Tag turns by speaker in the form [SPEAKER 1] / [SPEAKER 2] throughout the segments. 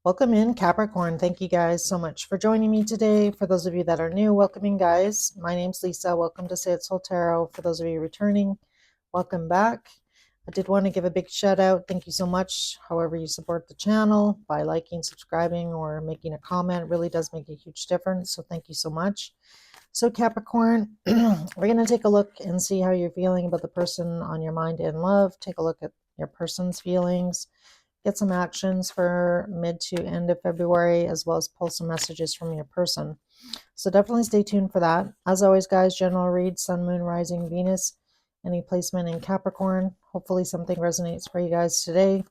[SPEAKER 1] Welcome in, Capricorn. Thank you guys so much for joining me today. For those of you that are new, welcome in, guys. My name's Lisa. Welcome to Say It Soul Tarot. For those of you returning, welcome back. I did want to give a big shout out. Thank you so much. However you support the channel by liking, subscribing, or making a comment, it really does make a huge difference. So thank you so much. So Capricorn, we're going to take a look and see how you're feeling about the person on your mind and love. Take a look at your person's feelings. Get some actions for mid to end of February, as well as pull some messages from your person. So definitely stay tuned for that. As always, guys, general read, Sun, Moon, Rising, Venus, any placement in Capricorn. Hopefully something resonates for you guys today.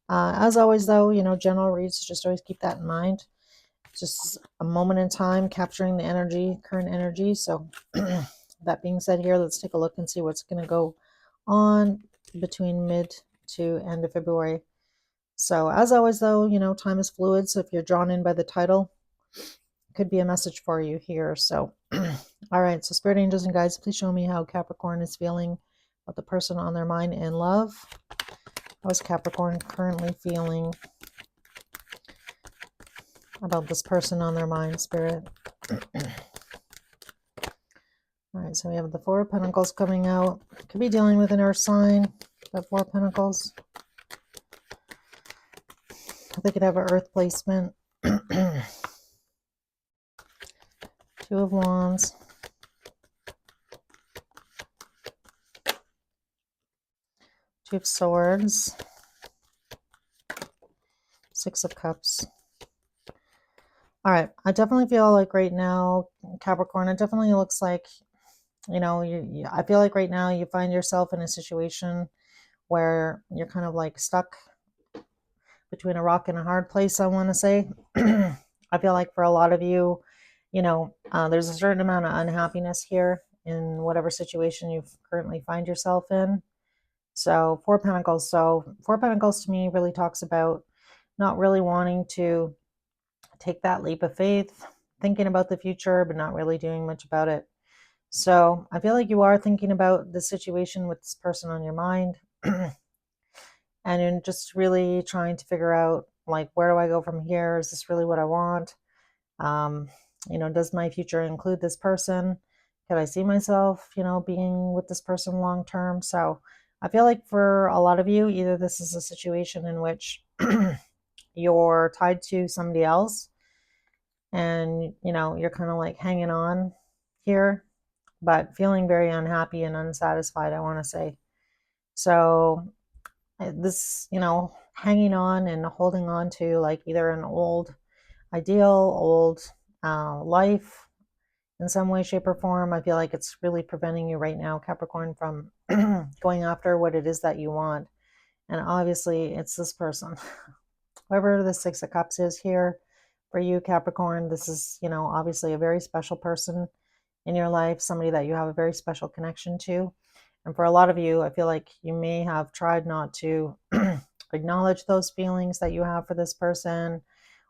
[SPEAKER 1] As always, though, general reads, just always keep that in mind. Just a moment in time, capturing the energy, current energy. So that being said here, let's take a look and see what's going to go on between mid to end of February. So as always, though, time is fluid. So if you're drawn in by the title, it could be a message for you here. So, all right. So spirit angels and guides, please show me how Capricorn is feeling about the person on their mind and love. How is Capricorn currently feeling about this person on their mind, spirit? All right. So we have the Four of Pentacles coming out. Could be dealing with an earth sign. That Four of Pentacles. They could have an earth placement. Two of Wands. Two of Swords. Six of Cups. All right. I definitely feel like right now, Capricorn, it definitely looks like, I feel like right now you find yourself in a situation where you're kind of like stuck between a rock and a hard place, I want to say. I feel like for a lot of you, there's a certain amount of unhappiness here in whatever situation you currently find yourself in. So Four Pentacles. So Four Pentacles to me really talks about not really wanting to take that leap of faith, thinking about the future, but not really doing much about it. So I feel like you are thinking about the situation with this person on your mind and you're just really trying to figure out, like, where do I go from here? Is this really what I want? Does my future include this person? Could I see myself, being with this person long term? So I feel like for a lot of you, either this is a situation in which you're tied to somebody else and, you're kind of like hanging on here, but feeling very unhappy and unsatisfied, I want to say. So this, hanging on and holding on to like either an old ideal, old life in some way, shape, or form, I feel like it's really preventing you right now, Capricorn, from going after what it is that you want. And obviously, it's this person. Whoever the Six of Cups is here for you, Capricorn, this is, obviously a very special person in your life, somebody that you have a very special connection to. And for a lot of you, I feel like you may have tried not to acknowledge those feelings that you have for this person,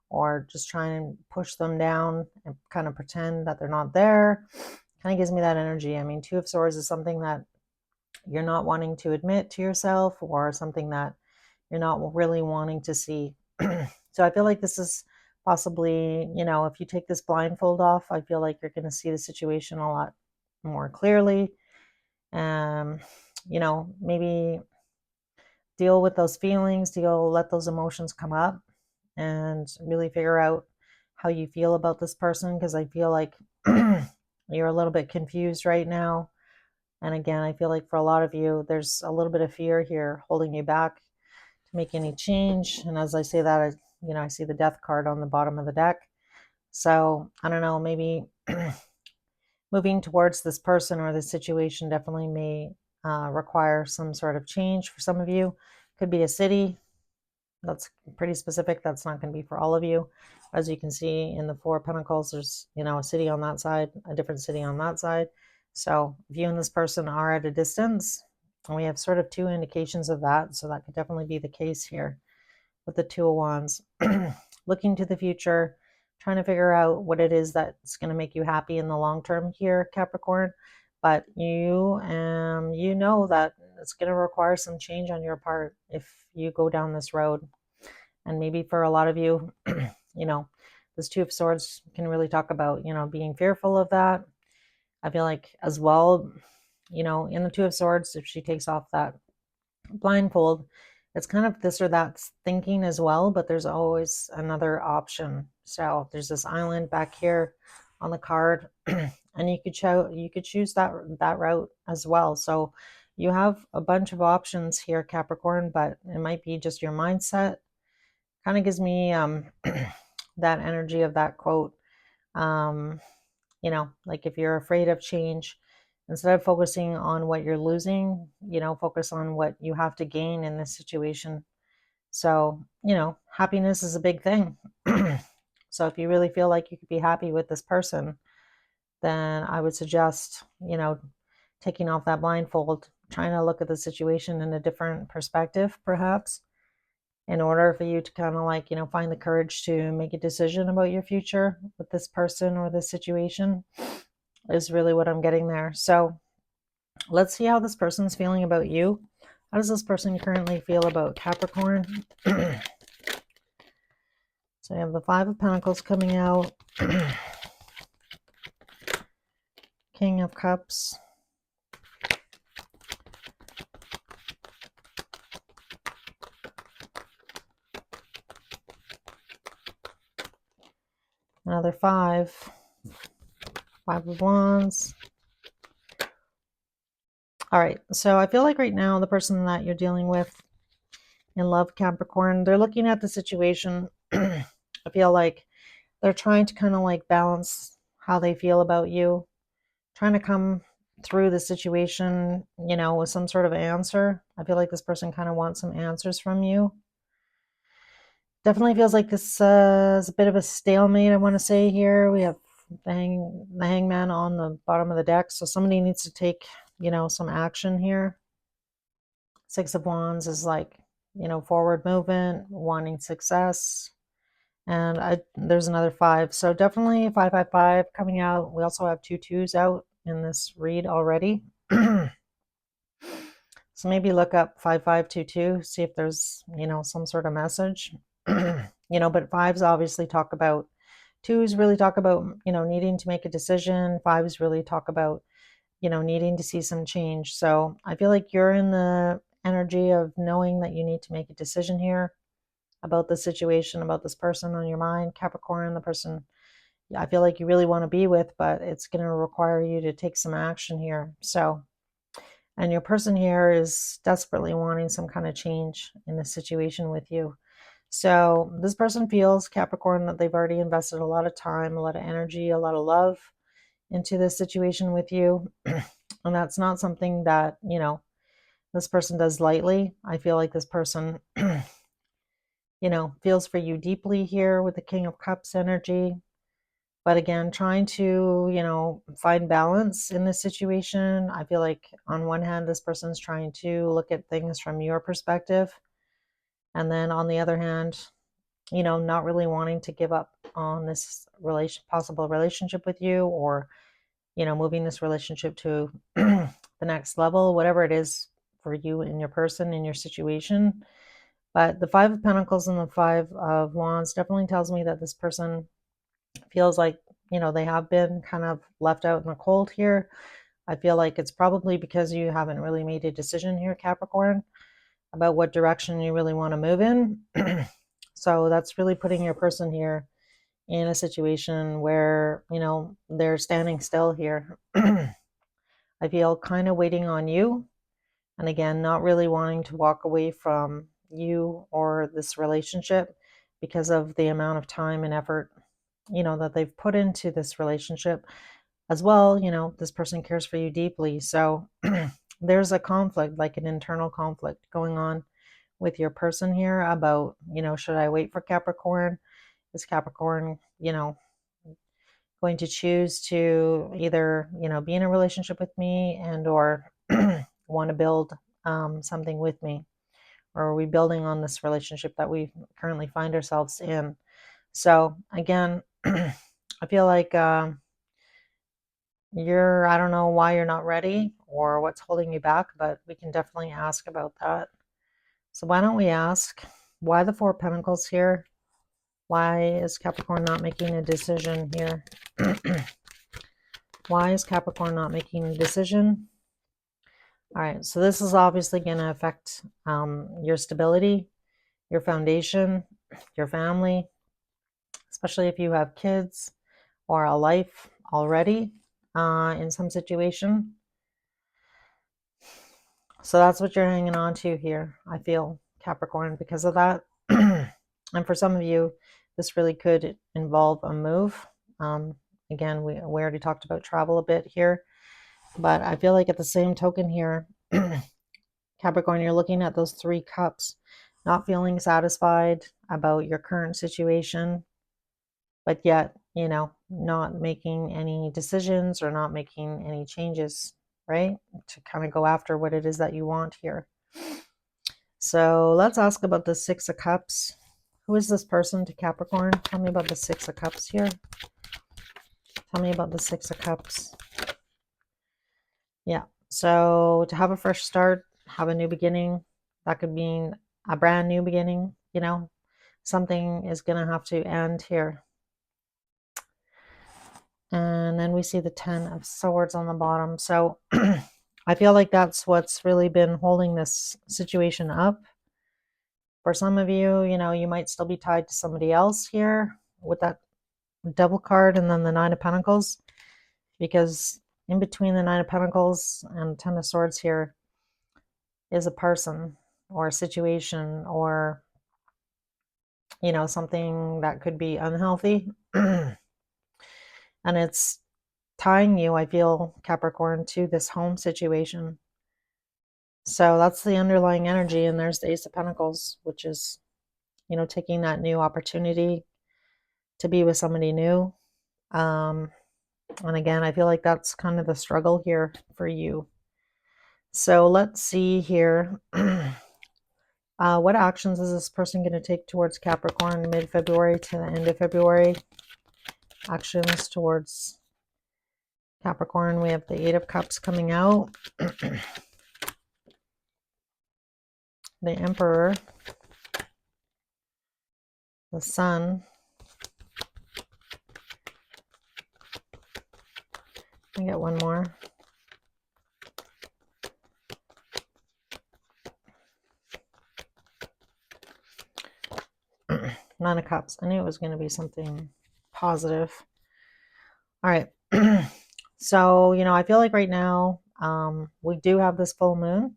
[SPEAKER 1] or just try and push them down and kind of pretend that they're not there. Kind of gives me that energy. I mean, Two of Swords is something that you're not wanting to admit to yourself, or something that you're not really wanting to see. So I feel like this is possibly, if you take this blindfold off, I feel like you're going to see the situation a lot more clearly. Maybe deal with those feelings, let those emotions come up and really figure out how you feel about this person, because I feel like you're a little bit confused right now. And again, I feel like for a lot of you, there's a little bit of fear here holding you back to make any change. And as I say that, I see the Death card on the bottom of the deck. So I don't know, maybe moving towards this person or this situation definitely may require some sort of change for some of you. Could be a city. That's pretty specific. That's not going to be for all of you. As you can see in the Four of Pentacles, there's, a city on that side, a different city on that side. So if you and this person are at a distance, and we have sort of two indications of that, so that could definitely be the case here with the Two of Wands. Looking to the future, trying to figure out what it is that's going to make you happy in the long term here, Capricorn. But you know that it's going to require some change on your part if you go down this road. And maybe for a lot of you, you know, this Two of Swords can really talk about, being fearful of that. I feel like as well, in the Two of Swords, if she takes off that blindfold, it's kind of this or that thinking as well, but there's always another option. So there's this island back here on the card, and you could choose that route as well. So you have a bunch of options here, Capricorn, but it might be just your mindset. Kind of gives me that energy of that quote. Um, like if you're afraid of change, instead of focusing on what you're losing, focus on what you have to gain in this situation. So, happiness is a big thing. So if you really feel like you could be happy with this person, then I would suggest, taking off that blindfold, trying to look at the situation in a different perspective, perhaps, in order for you to kind of like, find the courage to make a decision about your future with this person or this situation, is really what I'm getting there. So let's see how this person's feeling about you. How does this person currently feel about Capricorn? So I have the Five of Pentacles coming out, King of Cups, another Five of Wands. All right, so I feel like right now the person that you're dealing with in love, Capricorn, they're looking at the situation. I feel like they're trying to kind of like balance how they feel about you, trying to come through the situation, with some sort of answer. I feel like this person kind of wants some answers from you. Definitely feels like this is a bit of a stalemate, I want to say here. We have the hangman on the bottom of the deck, so somebody needs to take, some action here. Six of Wands is like, forward movement, wanting success. And there's another Five. So definitely 555 coming out. We also have two twos out in this read already. So maybe look up 5522, see if there's, some sort of message. But fives obviously talk about, twos really talk about, needing to make a decision. Fives really talk about, needing to see some change. So I feel like you're in the energy of knowing that you need to make a decision here about the situation, about this person on your mind, Capricorn, the person I feel like you really want to be with, but it's going to require you to take some action here. So, and your person here is desperately wanting some kind of change in the situation with you. So this person feels, Capricorn, that they've already invested a lot of time, a lot of energy, a lot of love into this situation with you. And that's not something that, this person does lightly. I feel like this person, feels for you deeply here with the King of Cups energy. But again, trying to, find balance in this situation. I feel like on one hand, this person's trying to look at things from your perspective. And then on the other hand, not really wanting to give up on this possible relationship with you, or, moving this relationship to the next level, whatever it is for you and your person in your situation. But the Five of Pentacles and the Five of Wands definitely tells me that this person feels like, they have been kind of left out in the cold here. I feel like it's probably because you haven't really made a decision here, Capricorn, about what direction you really want to move in. So that's really putting your person here in a situation where, they're standing still here. I feel kind of waiting on you. And again, not really wanting to walk away from you or this relationship because of the amount of time and effort, that they've put into this relationship as well. This person cares for you deeply. So there's a conflict, like an internal conflict going on with your person here about, should I wait for Capricorn? Is Capricorn, going to choose to either, be in a relationship with me and or want to build something with me? Or are we building on this relationship that we currently find ourselves in? So again, I feel like I don't know why you're not ready or what's holding you back, but we can definitely ask about that. So why don't we ask, Why the Four of Pentacles here? Why is Capricorn not making a decision here? Why is Capricorn not making a decision? All right, so this is obviously going to affect your stability, your foundation, your family, especially if you have kids or a life already in some situation. So that's what you're hanging on to here, I feel, Capricorn, because of that. And for some of you, this really could involve a move. Again, we already talked about travel a bit here, but I feel like at the same token here, Capricorn, you're looking at those 3 cups, not feeling satisfied about your current situation, but yet, you know, not making any decisions or not making any changes, right? To kind of go after what it is that you want here. So let's ask about the 6 of Cups. Who is this person to Capricorn? Tell me about the 6 of Cups here. Tell me about the 6 of Cups. Yeah. So to have a fresh start, have a new beginning, that could mean a brand new beginning, you know, something is going to have to end here. And then we see the 10 of Swords on the bottom. So I feel like that's what's really been holding this situation up. For some of you, you know, you might still be tied to somebody else here with that Devil card and then the 9 of Pentacles, because in between the 9 of Pentacles and 10 of Swords here is a person or a situation or, you know, something that could be unhealthy. And it's tying you, I feel, Capricorn, to this home situation. So that's the underlying energy. And there's the Ace of Pentacles, which is, you know, taking that new opportunity to be with somebody new. And again, I feel like that's kind of the struggle here for you. So let's see here. What actions is this person going to take towards Capricorn mid-February to the end of February? Actions towards Capricorn. We have the 8 of Cups coming out. The Emperor. The Sun. I get one more. Nine of Cups. I knew it was going to be something positive. All right. So, you know, I feel like right now we do have this full moon.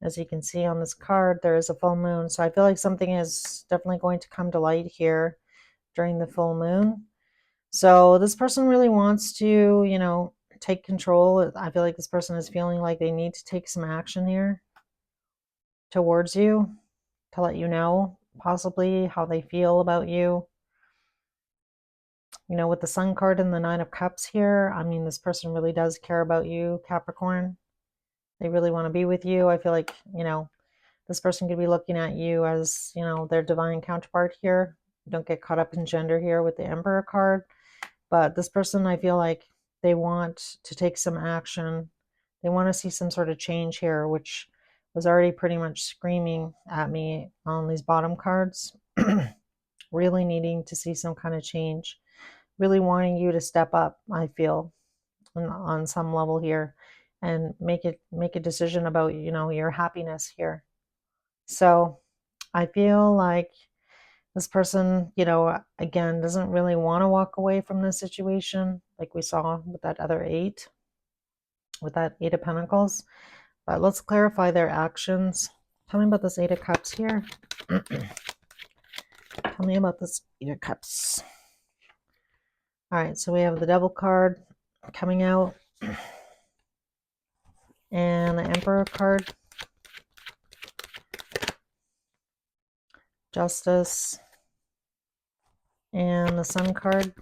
[SPEAKER 1] As you can see on this card, there is a full moon. So I feel like something is definitely going to come to light here during the full moon. So this person really wants to, you know, take control. I feel like this person is feeling like they need to take some action here towards you to let you know possibly how they feel about you. You know, with the Sun card and the 9 of Cups here, I mean, this person really does care about you, Capricorn. They really want to be with you. I feel like, you know, this person could be looking at you as, you know, their divine counterpart here. Don't get caught up in gender here with the Emperor card. But this person, I feel like they want to take some action. They want to see some sort of change here, which was already pretty much screaming at me on these bottom cards. Really needing to see some kind of change. Really wanting you to step up, I feel, on some level here and make a decision about, you know, your happiness here. So I feel like this person, you know, again, doesn't really want to walk away from this situation like we saw with that other 8, with that 8 of Pentacles. But let's clarify their actions. Tell me about this 8 of Cups here. Tell me about this 8 of Cups. All right, so we have the Devil card coming out and the Emperor card. Justice and the Sun card.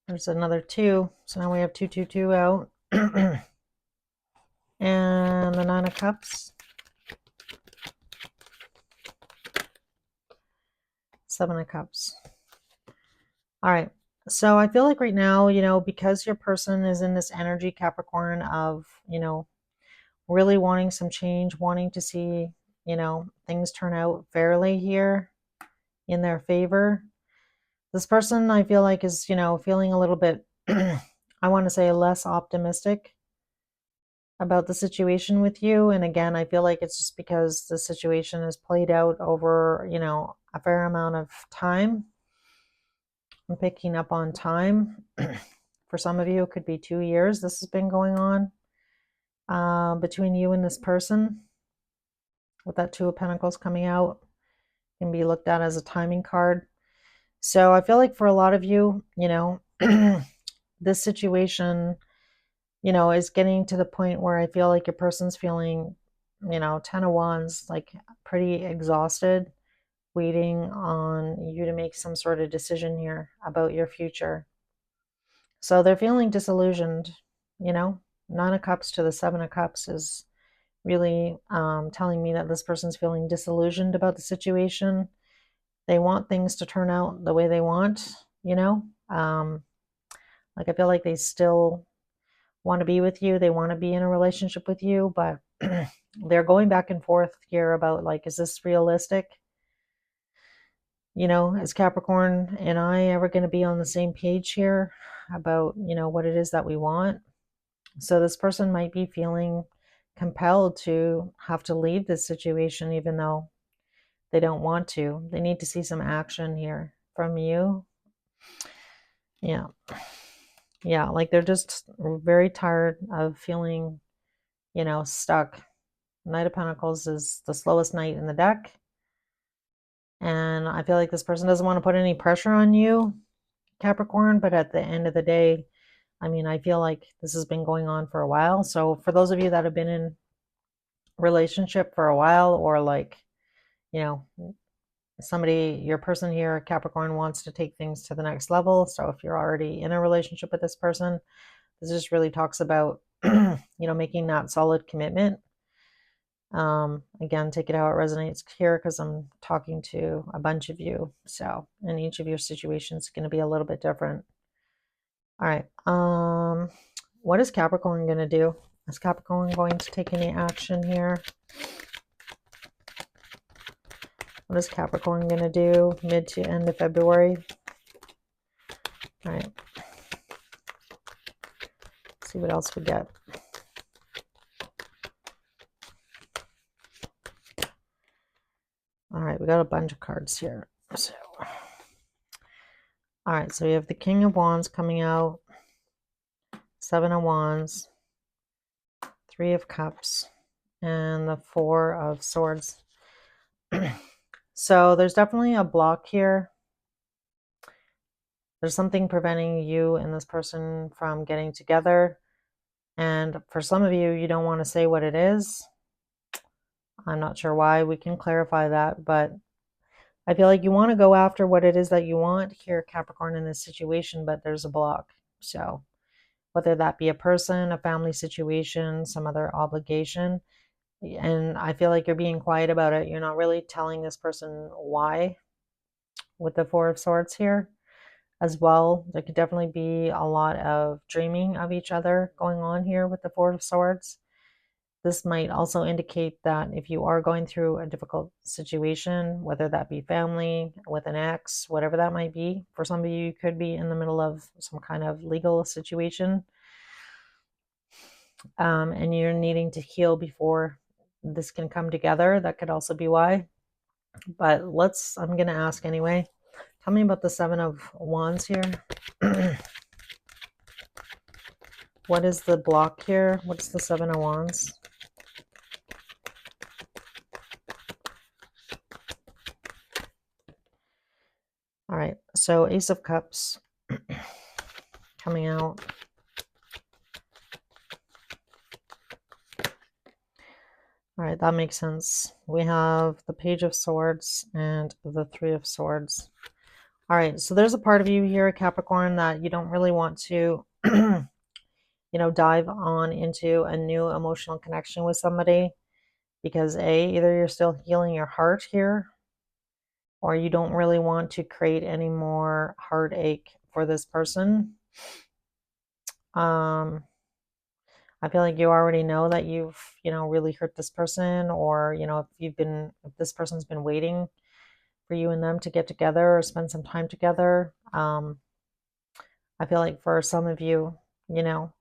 [SPEAKER 1] There's another 2, so now we have 2, 2, 2 out. And the 9 of Cups. Seven of Cups. All right. So I feel like right now, because your person is in this energy, Capricorn, of, really wanting some change, wanting to see, things turn out fairly here in their favor. This person, I feel like, is, feeling a little bit, I want to say, less optimistic about the situation with you. And again, I feel like it's just because the situation is played out over, a fair amount of time. I'm picking up on time. For some of you, it could be 2 years this has been going on between you and this person. With that Two of Pentacles coming out, can be looked at as a timing card. So I feel like for a lot of you, this situation, is getting to the point where I feel like your person's feeling, Ten of Wands, like pretty exhausted, waiting on you to make some sort of decision here about your future. So they're feeling disillusioned, Nine of Cups to the Seven of Cups is really telling me that this person's feeling disillusioned about the situation. They want things to turn out the way they want, like I feel like they still want to be with you. They want to be in a relationship with you, but they're going back and forth here about, like, is this realistic? Is Capricorn and I ever going to be on the same page here about, what it is that we want? So this person might be feeling compelled to have to leave this situation, even though they don't want to. They need to see some action here from you. Yeah. Yeah, like they're just very tired of feeling, stuck. Knight of Pentacles is the slowest knight in the deck. And I feel like this person doesn't want to put any pressure on you, Capricorn, but at the end of the day, I mean, I feel like this has been going on for a while. So for those of you that have been in relationship for a while, or like, somebody, your person here, Capricorn, wants to take things to the next level. So if you're already in a relationship with this person, this just really talks about, making that solid commitment. Again, take it how it resonates here, because I'm talking to a bunch of you. So, and each of your situations is going to be a little bit different. All right. What is Capricorn going to do? Is Capricorn going to take any action here? What is Capricorn going to do mid to end of February? All right. Let's see what else we get. All right, we got a bunch of cards here. So, all right, so we have the King of Wands coming out, Seven of Wands, Three of Cups, and the Four of Swords. So there's definitely a block here. There's something preventing you and this person from getting together. And for some of you, you don't want to say what it is. I'm not sure why. We can clarify that, but I feel like you want to go after what it is that you want here, Capricorn, in this situation, but there's a block. So whether that be a person, a family situation, some other obligation, and I feel like you're being quiet about it. You're not really telling this person why, with the Four of Swords here as well. There could definitely be a lot of dreaming of each other going on here with the Four of Swords. This might also indicate that if you are going through a difficult situation, whether that be family, with an ex, whatever that might be, for some of you, you could be in the middle of some kind of legal situation, and you're needing to heal before this can come together. That could also be why. But I'm going to ask anyway. Tell me about the Seven of Wands here. What is the block here? What's the Seven of Wands? All right, so Ace of Cups coming out. All right, that makes sense. We have the Page of Swords and the Three of Swords. All right, so there's a part of you here, Capricorn, that you don't really want to, dive on into a new emotional connection with somebody because either you're still healing your heart here, or you don't really want to create any more heartache for this person. I feel like you already know that you've, really hurt this person, or, if this person's been waiting for you and them to get together or spend some time together. I feel like for some of you, you know,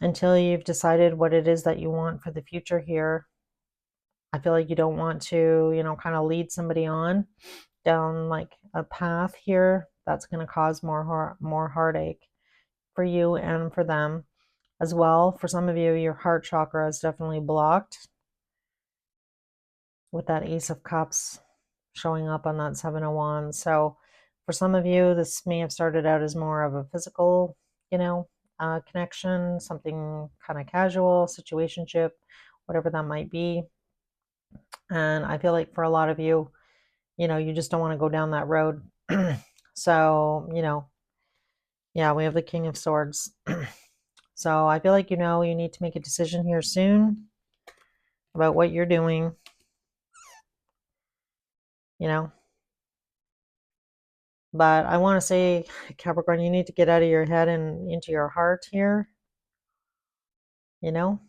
[SPEAKER 1] until you've decided what it is that you want for the future here, I feel like you don't want to, kind of lead somebody on down like a path here that's going to cause more heartache for you and for them as well. For some of you, your heart chakra is definitely blocked with that Ace of Cups showing up on that Seven of Wands. So for some of you, this may have started out as more of a physical, connection, something kind of casual, situationship, whatever that might be. And I feel like for a lot of you, you just don't want to go down that road. So, yeah, we have the King of Swords. So I feel like, you need to make a decision here soon about what you're doing, you know. But I want to say, Capricorn, you need to get out of your head and into your heart here, you know.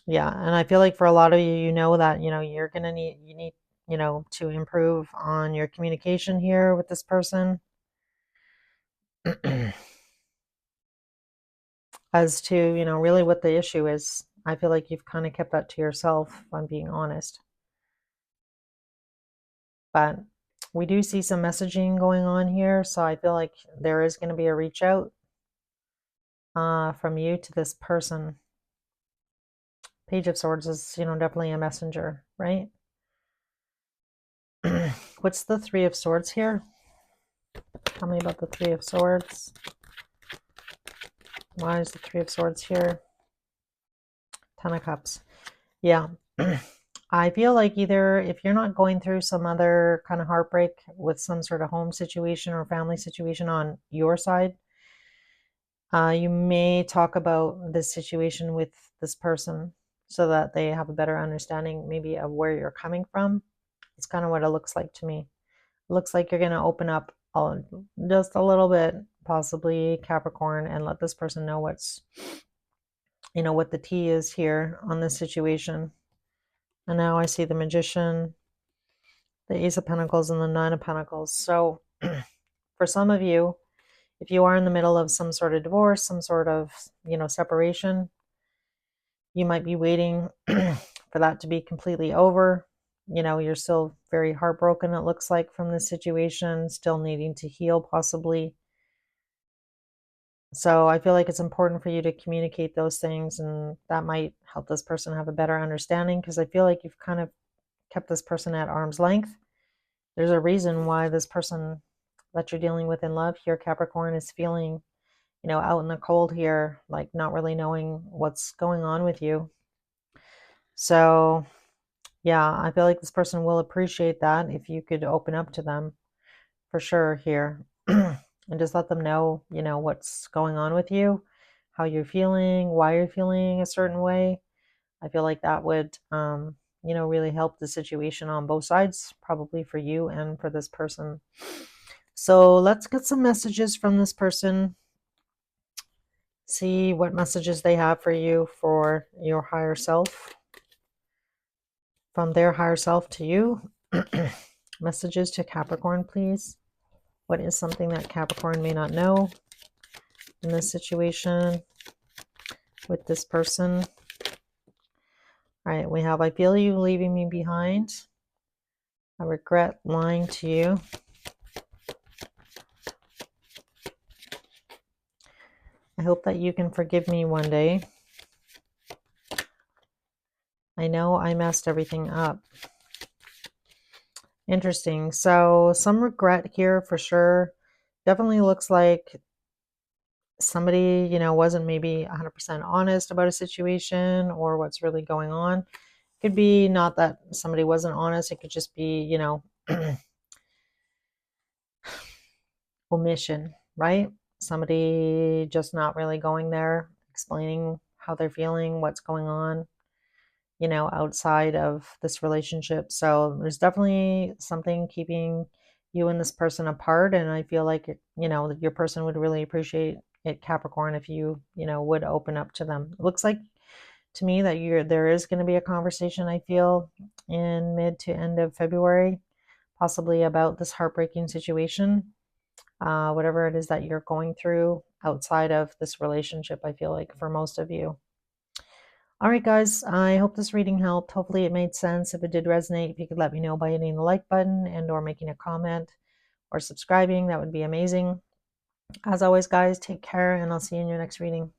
[SPEAKER 1] Yeah, and I feel like for a lot of you, that, you're gonna need, to improve on your communication here with this person. As to, really what the issue is. I feel like you've kind of kept that to yourself, if I'm being honest. But we do see some messaging going on here, so I feel like there is going to be a reach out from you to this person. Page of Swords is, definitely a messenger, right? What's the Three of Swords here? Tell me about the Three of Swords. Why is the Three of Swords here? Ten of Cups. Yeah. I feel like either if you're not going through some other kind of heartbreak with some sort of home situation or family situation on your side, you may talk about this situation with this person so that they have a better understanding maybe of where you're coming from. It's kind of what it looks like to me. It looks like you're going to open up just a little bit, possibly Capricorn, and let this person know what's, what the tea is here on this situation. And now I see the Magician, the Ace of Pentacles, and the Nine of Pentacles. So for some of you, if you are in the middle of some sort of divorce, some sort of, separation, you might be waiting for that to be completely over. You're still very heartbroken, it looks like, from this situation, still needing to heal possibly. So I feel like it's important for you to communicate those things, and that might help this person have a better understanding, because I feel like you've kind of kept this person at arm's length. There's a reason why this person that you're dealing with in love here, Capricorn, is feeling, out in the cold here, like not really knowing what's going on with you. So yeah, I feel like this person will appreciate that if you could open up to them for sure here and just let them know, what's going on with you, how you're feeling, why you're feeling a certain way. I feel like that would, really help the situation on both sides, probably for you and for this person. So let's get some messages from this person. See what messages they have for you, for your higher self, from their higher self to you. Messages to Capricorn, please. What is something that Capricorn may not know in this situation with this person? All right, we have, I feel you leaving me behind. I regret lying to you. I hope that you can forgive me one day. I know I messed everything up. Interesting. So some regret here for sure. Definitely looks like somebody, wasn't maybe 100% honest about a situation or what's really going on. Could be not that somebody wasn't honest. It could just be, omission, right? Somebody just not really going there, explaining how they're feeling, what's going on. outside of this relationship. So there's definitely something keeping you and this person apart. And I feel like, that your person would really appreciate it, Capricorn, if you, would open up to them. It looks like to me that there is going to be a conversation, I feel, in mid to end of February, possibly about this heartbreaking situation, whatever it is that you're going through outside of this relationship, I feel like for most of you. All right, guys, I hope this reading helped. Hopefully it made sense. If it did resonate, if you could let me know by hitting the like button and or making a comment or subscribing, that would be amazing. As always, guys, take care, and I'll see you in your next reading.